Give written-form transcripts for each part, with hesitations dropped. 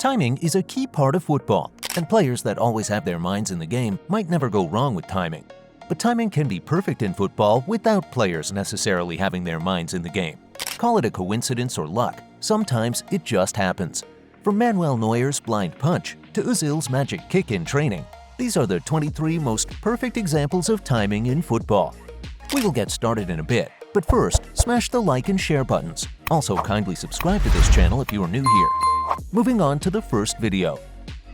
Timing is a key part of football, and players that always have their minds in the game might never go wrong with timing. But timing can be perfect in football without players necessarily having their minds in the game. Call it a coincidence or luck, sometimes it just happens. From Manuel Neuer's blind punch to Ozil's magic kick in training, these are the 23 most perfect examples of timing in football. We will get started in a bit, but first, smash the like and share buttons. Also, kindly subscribe to this channel if you are new here. Moving on to the first video.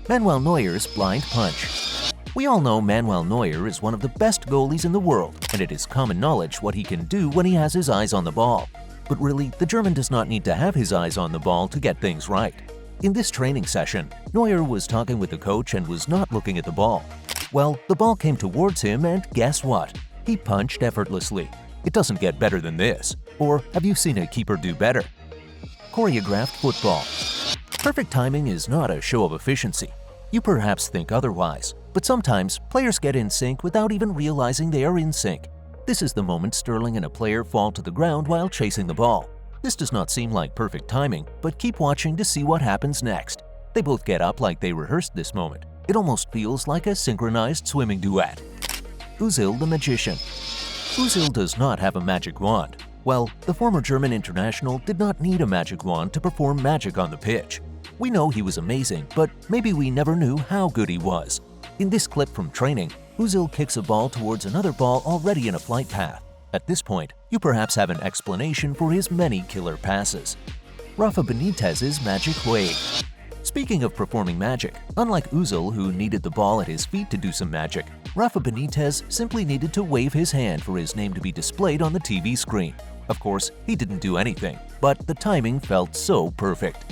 Manuel Neuer's blind punch. We all know Manuel Neuer is one of the best goalies in the world, and it is common knowledge what he can do when he has his eyes on the ball. But really, the German does not need to have his eyes on the ball to get things right. In this training session, Neuer was talking with the coach and was not looking at the ball. Well, the ball came towards him and guess what? He punched effortlessly. It doesn't get better than this. Or have you seen a keeper do better? Choreographed football. Perfect timing is not a show of efficiency. You perhaps think otherwise, but sometimes players get in sync without even realizing they are in sync. This is the moment Sterling and a player fall to the ground while chasing the ball. This does not seem like perfect timing, but keep watching to see what happens next. They both get up like they rehearsed this moment. It almost feels like a synchronized swimming duet. Ozil the magician. Ozil does not have a magic wand. Well, the former German international did not need a magic wand to perform magic on the pitch. We know he was amazing, but maybe we never knew how good he was. In this clip from training, Ozil kicks a ball towards another ball already in a flight path. At this point, you perhaps have an explanation for his many killer passes. Rafa Benitez's magic wave. Speaking of performing magic, unlike Ozil who needed the ball at his feet to do some magic, Rafa Benitez simply needed to wave his hand for his name to be displayed on the TV screen. Of course, he didn't do anything, but the timing felt so perfect.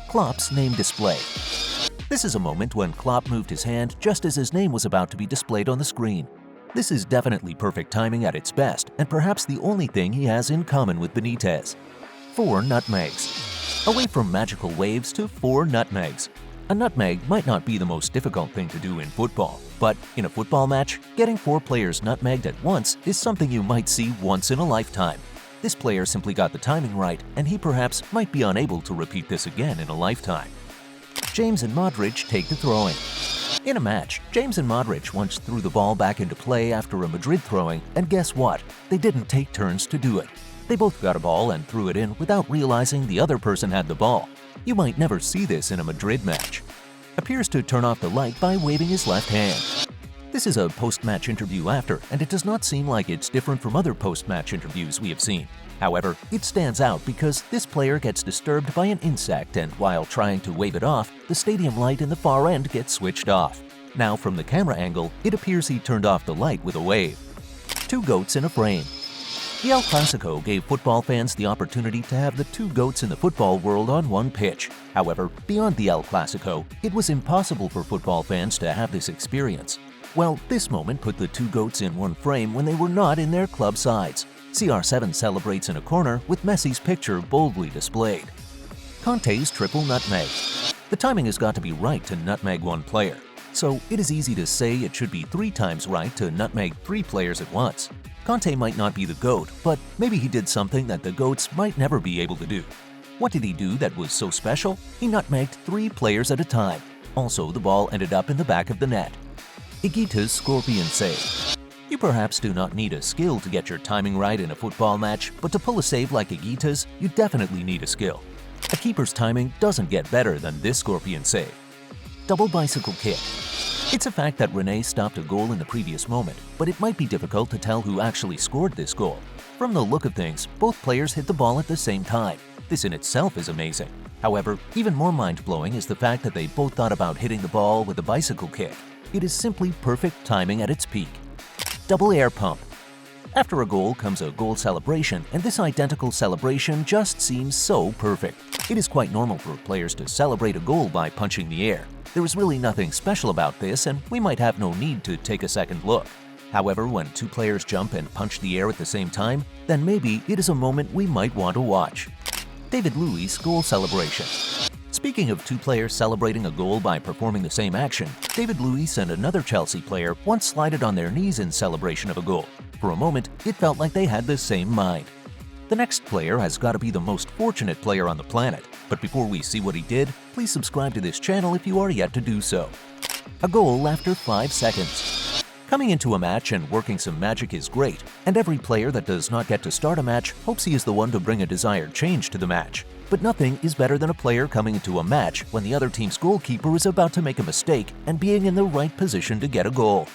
Klopp's name display. This is a moment when Klopp moved his hand just as his name was about to be displayed on the screen. This is definitely perfect timing at its best, and perhaps the only thing he has in common with Benitez. 4 nutmegs. Away from magical waves to 4 nutmegs. A nutmeg might not be the most difficult thing to do in football, but in a football match, getting 4 players nutmegged at once is something you might see once in a lifetime. This player simply got the timing right, and he perhaps might be unable to repeat this again in a lifetime. James and Modric take to throwing. In a match, James and Modric once threw the ball back into play after a Madrid throwing, and guess what? They didn't take turns to do it. They both got a ball and threw it in without realizing the other person had the ball. You might never see this in a Madrid match. Appears to turn off the light by waving his left hand. This is a post-match interview after, and it does not seem like it's different from other post-match interviews we have seen. However, it stands out because this player gets disturbed by an insect, and while trying to wave it off, the stadium light in the far end gets switched off. Now, from the camera angle, it appears he turned off the light with a wave. 2 goats in a frame. The El Clasico gave football fans the opportunity to have the 2 goats in the football world on one pitch. However, beyond the El Clasico, it was impossible for football fans to have this experience. Well, this moment put the 2 goats in one frame when they were not in their club sides. CR7 celebrates in a corner with Messi's picture boldly displayed. Conte's triple nutmeg. The timing has got to be right to nutmeg 1 player. So it is easy to say it should be 3 times right to nutmeg 3 players at once. Conte might not be the GOAT, but maybe he did something that the GOATs might never be able to do. What did he do that was so special? He nutmegged 3 players at a time. Also, the ball ended up in the back of the net. Higuita's scorpion save. You perhaps do not need a skill to get your timing right in a football match, but to pull a save like Higuita's, you definitely need a skill. A keeper's timing doesn't get better than this scorpion save. Double bicycle kick. It's a fact that René stopped a goal in the previous moment, but it might be difficult to tell who actually scored this goal. From the look of things, both players hit the ball at the same time. This in itself is amazing. However, even more mind-blowing is the fact that they both thought about hitting the ball with a bicycle kick. It is simply perfect timing at its peak. Double air pump. After a goal comes a goal celebration, and this identical celebration just seems so perfect. It is quite normal for players to celebrate a goal by punching the air. There is really nothing special about this, and we might have no need to take a second look. However, when 2 players jump and punch the air at the same time, then maybe it is a moment we might want to watch. David Luiz goal celebration. Speaking of 2 players celebrating a goal by performing the same action, David Luiz and another Chelsea player once slided on their knees in celebration of a goal. For a moment, it felt like they had the same mind. The next player has got to be the most fortunate player on the planet. But before we see what he did, please subscribe to this channel if you are yet to do so. A goal after 5 seconds. Coming into a match and working some magic is great, and every player that does not get to start a match hopes he is the one to bring a desired change to the match. But nothing is better than a player coming into a match when the other team's goalkeeper is about to make a mistake and being in the right position to get a goal.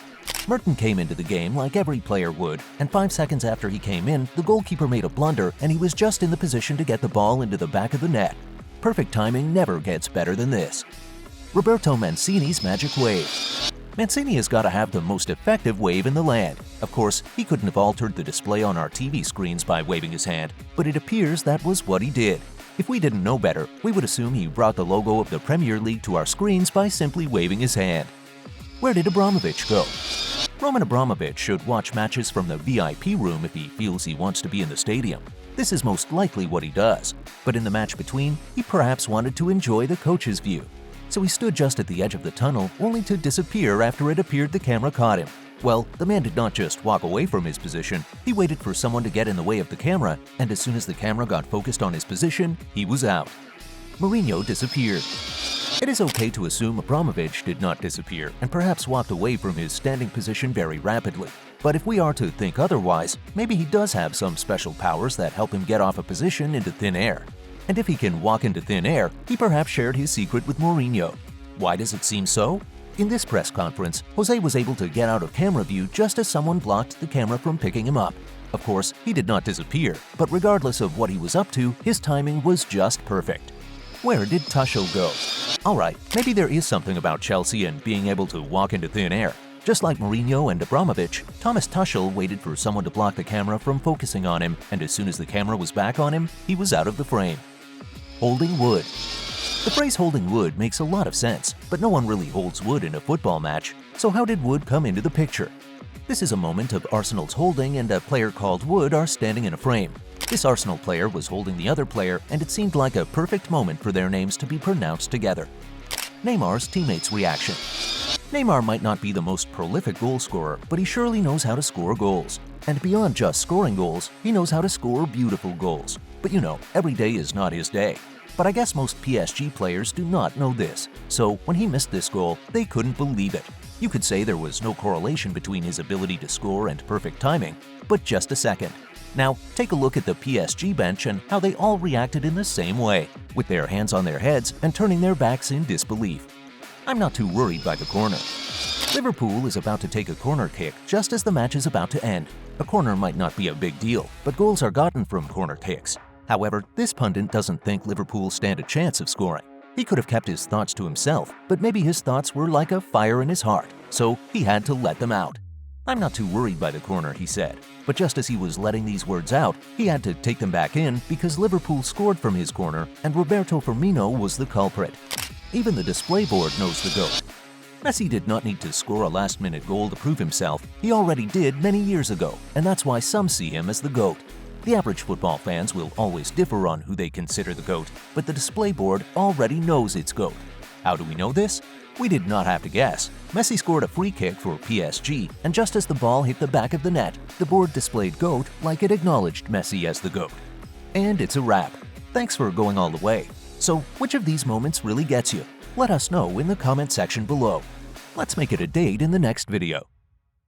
Merton came into the game like every player would, and 5 seconds after he came in, the goalkeeper made a blunder and he was just in the position to get the ball into the back of the net. Perfect timing never gets better than this. Roberto Mancini's magic wave. Mancini has got to have the most effective wave in the land. Of course, he couldn't have altered the display on our TV screens by waving his hand, but it appears that was what he did. If we didn't know better, we would assume he brought the logo of the Premier League to our screens by simply waving his hand. Where did Abramovich go? Roman Abramovich should watch matches from the VIP room if he feels he wants to be in the stadium. This is most likely what he does, but in the match between, he perhaps wanted to enjoy the coach's view. So he stood just at the edge of the tunnel, only to disappear after it appeared the camera caught him. Well, the man did not just walk away from his position, he waited for someone to get in the way of the camera, and as soon as the camera got focused on his position, he was out. Mourinho disappeared. It is okay to assume Abramovich did not disappear and perhaps walked away from his standing position very rapidly. But if we are to think otherwise, maybe he does have some special powers that help him get off a position into thin air. And if he can walk into thin air, he perhaps shared his secret with Mourinho. Why does it seem so? In this press conference, Jose was able to get out of camera view just as someone blocked the camera from picking him up. Of course, he did not disappear, but regardless of what he was up to, his timing was just perfect. Where did Tuchel go? Alright, maybe there is something about Chelsea and being able to walk into thin air. Just like Mourinho and Abramovich, Thomas Tuchel waited for someone to block the camera from focusing on him, and as soon as the camera was back on him, he was out of the frame. Holding wood. The phrase holding wood makes a lot of sense, but no one really holds wood in a football match, so how did Wood come into the picture? This is a moment of Arsenal's holding and a player called Wood are standing in a frame. This Arsenal player was holding the other player, and it seemed like a perfect moment for their names to be pronounced together. Neymar's teammates' reaction. Neymar might not be the most prolific goal scorer, but he surely knows how to score goals. And beyond just scoring goals, he knows how to score beautiful goals. But you know, every day is not his day. But I guess most PSG players do not know this, so when he missed this goal, they couldn't believe it. You could say there was no correlation between his ability to score and perfect timing, but just a second. Now, take a look at the PSG bench and how they all reacted in the same way, with their hands on their heads and turning their backs in disbelief. I'm not too worried by the corner. Liverpool is about to take a corner kick just as the match is about to end. A corner might not be a big deal, but goals are gotten from corner kicks. However, this pundit doesn't think Liverpool stand a chance of scoring. He could have kept his thoughts to himself, but maybe his thoughts were like a fire in his heart, so he had to let them out. I'm not too worried by the corner, he said, but just as he was letting these words out, he had to take them back in because Liverpool scored from his corner and Roberto Firmino was the culprit. Even the display board knows the GOAT. Messi did not need to score a last-minute goal to prove himself. He already did many years ago, and that's why some see him as the GOAT. The average football fans will always differ on who they consider the GOAT, but the display board already knows it's GOAT. How do we know this? We did not have to guess. Messi scored a free kick for PSG, and just as the ball hit the back of the net, the board displayed GOAT like it acknowledged Messi as the GOAT. And it's a wrap. Thanks for going all the way. So, which of these moments really gets you? Let us know in the comment section below. Let's make it a date in the next video.